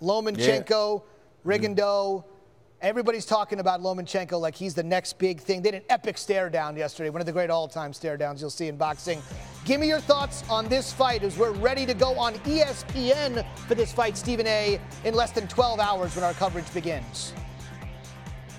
Lomachenko, Rigondeaux. Everybody's talking about Lomachenko like he's the next big thing. They did an epic stare down yesterday, one of the great all-time stare downs you'll see in boxing. Give me your thoughts on this fight as we're ready to go on ESPN for this fight, Stephen A., in less than 12 hours when our coverage begins.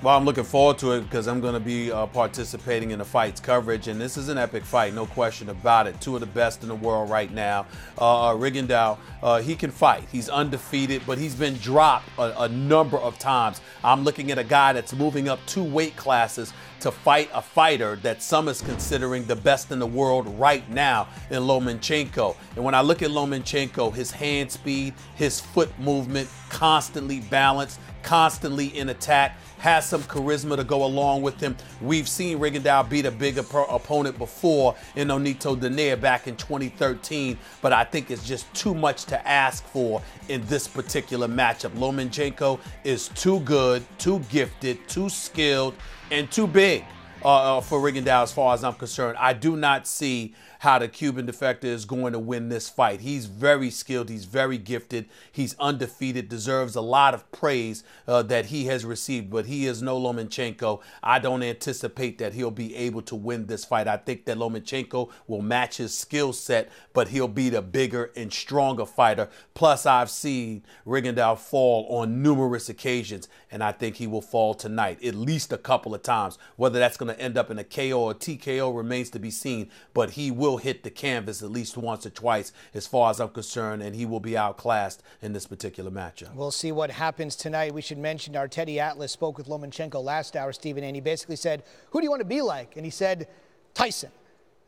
Well, I'm looking forward to it because I'm going to be participating in the fight's coverage, and this is an epic fight, no question about it. Two of the best in the world right now. Rigondeaux, he can fight. He's undefeated, but he's been dropped a number of times. I'm looking at a guy that's moving up 2 weight classes to fight a fighter that some is considering the best in the world right now in Lomachenko. And when I look at Lomachenko, his hand speed, his foot movement, constantly balanced, constantly in attack, has some charisma to go along with him. We've seen Rigondeaux beat a big opponent before in Onito Donaire back in 2013, but I think it's just too much to ask for in this particular matchup. Lomachenko is too good, too gifted, too skilled, and too big for Rigondeaux as far as I'm concerned. I do not see how the Cuban defector is going to win this fight. He's very skilled. He's very gifted. He's undefeated, deserves a lot of praise that he has received, but he is no Lomachenko. I don't anticipate that he'll be able to win this fight. I think that Lomachenko will match his skill set, but he'll be the bigger and stronger fighter. Plus, I've seen Rigondeaux fall on numerous occasions, and I think he will fall tonight at least a couple of times. Whether that's going to end up in a KO or TKO remains to be seen, but he will hit the canvas at least once or twice as far as I'm concerned, and he will be outclassed in this particular matchup. We'll see what happens tonight. We should mention our Teddy Atlas spoke with Lomachenko last hour, Stephen, and he basically said, who do you want to be like? And he said, Tyson.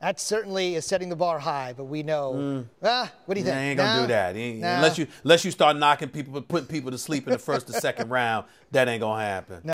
That certainly is setting the bar high, but we know. What do you think? He ain't gonna do that. Unless you start knocking people, putting people to sleep in the first or second round, that ain't gonna happen.